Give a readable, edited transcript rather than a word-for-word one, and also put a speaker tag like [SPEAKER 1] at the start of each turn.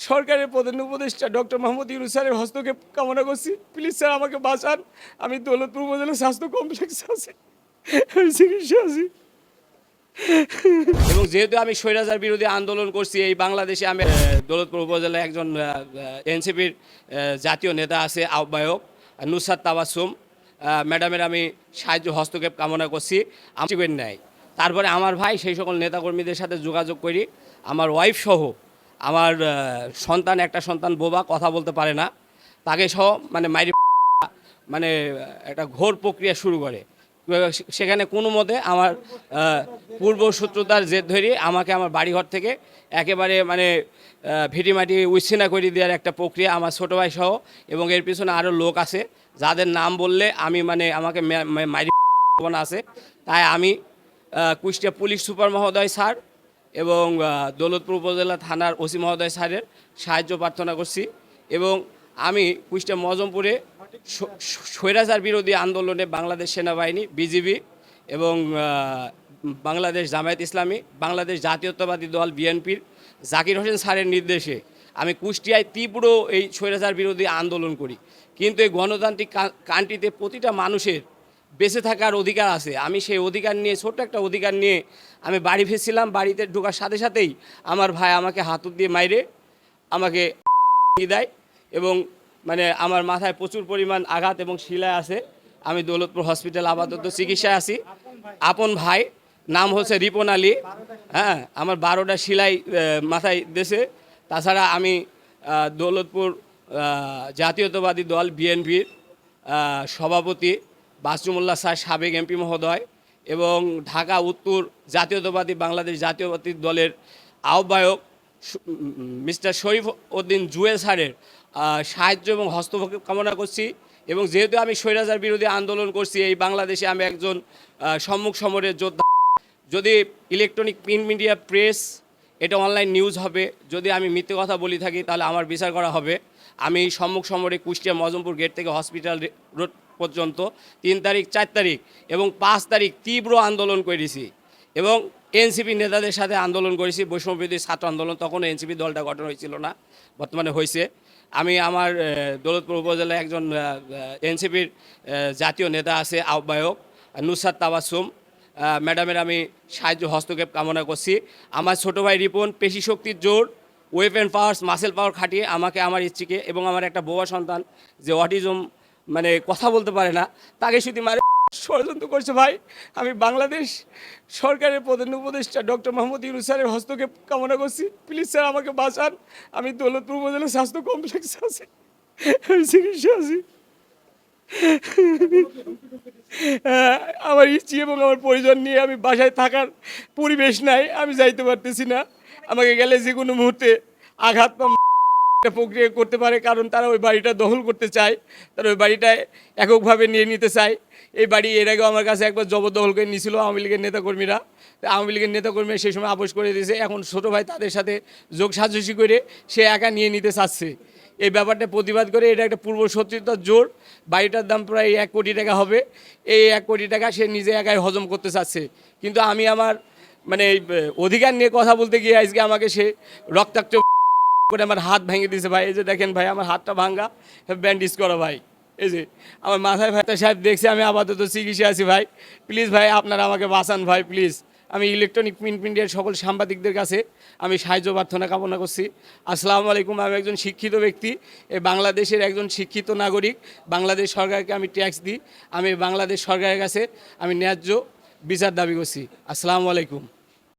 [SPEAKER 1] সরকারের প্রধান উপদেষ্টা ডক্টর মোহাম্মদ ইউনূস স্যারের হস্তক্ষেপ কামনা করছি। প্লিজ স্যার আমাকে বাঁচান। আমি দৌলতপুর উপজেলা স্বাস্থ্য কমপ্লেক্সে আছি, আমি চিকিৎসা আছি। এবং যেহেতু আমি স্বৈরাচার বিরোধী আন্দোলন করছি এই বাংলাদেশে, আমি দৌলতপুর উপজেলায় একজন এনসিপির জাতীয় নেতা আছে আহ্বায়ক নুসরাত তাবাসসুম ম্যাডামের আমি সাহায্য হস্তক্ষেপ কামনা করছি। আমি নেয় তারপরে আমার ভাই সেই সকল নেতাকর্মীদের সাথে যোগাযোগ করি। আমার ওয়াইফ সহ আমার একটা সন্তান বোবা, কথা বলতে পারে না, তাকে সহ মানে একটা ঘোর প্রক্রিয়া শুরু করে। সেখানে কোনো মতে আমার পূর্ব শত্রুতার জেদ ধরে আমাকে আমার বাড়িঘর থেকে একেবারে ভিটিমাটি উচ্ছিন্ন করে দেওয়ার একটা প্রক্রিয়া, আমার ছোটো ভাই সহ। এবং এর পিছনে আরও লোক আছে যাদের নাম বললে আমি আমাকে আছে। তাই আমি কুষ্টিয়া পুলিশ সুপার মহোদয় স্যার এবং দৌলতপুর উপজেলা থানার ওসি মহোদয় স্যারের সাহায্য প্রার্থনা করছি। এবং আমি কুষ্টিয়া মজমপুরে স্বৈরাচার বিরোধী আন্দোলনে বাংলাদেশ সেনাবাহিনী, বিজিবি এবং বাংলাদেশ জামায়াত ইসলামী, বাংলাদেশ জাতীয়তাবাদী দল বিএনপির জাকির হোসেন স্যারের নির্দেশে আমি কুষ্টিয়ায় তীব্র এই স্বৈরাচার বিরোধী আন্দোলন করি। কিন্তু এই গণতান্ত্রিক কান্ট্রিতে প্রতিটা মানুষের বেঁচে থাকার অধিকার আছে। আমি সেই অধিকার নিয়ে, ছোট্ট একটা অধিকার নিয়ে আমি বাড়ি ফিরছিলাম। বাড়িতে ঢোকার সাথে সাথেই আমার ভাই আমাকে হাতুড় দিয়ে মাইরে আমাকে দেয় এবং আমার মাথায় প্রচুর পরিমাণ আঘাত এবং শিলায় আছে। আমি দৌলতপুর হসপিটাল আপাতত চিকিৎসায় আছি। আপন ভাই নাম হচ্ছে রিপন আলী, হ্যাঁ, আমার 12টা শিলাই মাথায় দেশে। তাছাড়া আমি দৌলতপুর জাতীয়তাবাদী দল বিএনপির সভাপতি বাসুমুল্লাহ স্যার, সাবেক এমপি মহোদয়, এবং ঢাকা উত্তর জাতীয়তাবাদী বাংলাদেশ জাতীয়তাবাদী দলের আহ্বায়ক মিস্টার শরীফ উদ্দিন জুয়েল স্যারের সাহায্য এবং হস্তক্ষেপ কামনা করছি। এবং যেহেতু আমি স্বৈরাচার বিরোধী আন্দোলন করছি এই বাংলাদেশে, আমি একজন সম্মুখ সমরের যোদ্ধা। যদি ইলেকট্রনিক প্রিন্ট মিডিয়া, প্রেস, এটা অনলাইন নিউজ হবে, যদি আমি মিথ্যে কথা বলি থাকি তাহলে আমার বিচার করা হবে। আমি সম্মুখ সমরে কুষ্টিয়া মজমপুর গেট থেকে হসপিটাল রোড পর্যন্ত 3 তারিখ, 4 তারিখ এবং 5 তারিখ তীব্র আন্দোলন করেছি এবং এনসিপি নেতাদের সাথে আন্দোলন করেছি। বৈষম্যবিরোধী ছাত্র আন্দোলন, তখনও এনসিপি দলটা গঠন হয়েছিল না, বর্তমানে হয়েছে। আমি আমার দৌলতপুর উপজেলায় একজন এনসিপির জাতীয় নেতা আছে আহ্বায়ক নুসরাত তাবাসসুম ম্যাডামের আমি সাহায্য হস্তক্ষেপ কামনা করছি। আমার ছোটো ভাই রিপন পেশি শক্তির জোর, ওয়েপেন পাওয়ার্স, মাসেল পাওয়ার খাটিয়ে আমাকে, আমার স্ত্রীকে এবং আমার একটা বোবা সন্তান যে অটিজম কথা বলতে পারে না, তাকে শুধু ষড়যন্ত্র করছে। ভাই, আমি বাংলাদেশ সরকারের প্রধান উপদেষ্টা ডক্টর মোহাম্মদ ইউনূস স্যারের হস্তক্ষেপ কামনা করছি। প্লিজ স্যার আমাকে বাঁচান। আমি দৌলতপুর উপজেলা স্বাস্থ্য কমপ্লেক্সে আছি, আমি চিকিৎসা আছি। আমার স্ত্রী এবং আমার পরিজন নিয়ে আমি বাসায় থাকার পরিবেশ নাই, আমি যাইতে পারতেছি না। আমাকে গেলে যে কোনো মুহূর্তে আঘাত একটা প্রক্রিয়া করতে পারে, কারণ তারা ওই বাড়িটা দখল করতে চায়, তারা ওই বাড়িটায় এককভাবে নিয়ে নিতে চায়। এই বাড়ি এর আগেও আমার কাছে একবার জবরদখল করে নিয়েছিল আওয়ামী লীগের নেতাকর্মীরা। আওয়ামী লীগের নেতাকর্মীরা সেই সময় আপোষ করে দিয়েছে। এখন ছোটো ভাই তাদের সাথে যোগ সাজসি করে সে একা নিয়ে নিতে চাচ্ছে। এই ব্যাপারটা প্রতিবাদ করে, এটা একটা পূর্ব শত্রুতার জোর। বাড়িটার দাম প্রায় 1 কোটি টাকা হবে। এই 1 কোটি টাকা সে নিজে একাই হজম করতে চাচ্ছে। কিন্তু আমি আমার অধিকার নিয়ে কথা বলতে গিয়ে আজকে আমাকে সে রক্তাক্ত করে আমার হাত ভেঙে দিয়েছে। ভাই, এই যে দেখেন ভাই, আমার হাতটা ভাঙ্গা, ব্যান্ডেজ করা ভাই। এই যে আমার মাথায় ভাই সাহেব দেখছি, আমি আপাতত চিকিৎসা আছি। ভাই প্লিজ ভাই, আপনারা আমাকে বাঁচান ভাই প্লিজ। আমি ইলেকট্রনিক প্রিন্ট মিডিয়ার সকল সাংবাদিকদের কাছে আমি সাহায্য প্রার্থনা কামনা করছি। আসসালামু আলাইকুম। আমি একজন শিক্ষিত ব্যক্তি, এই বাংলাদেশের একজন শিক্ষিত নাগরিক। বাংলাদেশ সরকারকে আমি ট্যাক্স দিই। আমি বাংলাদেশ সরকারের কাছে আমি ন্যায্য বিচার দাবি করছি। আসসালামু আলাইকুম।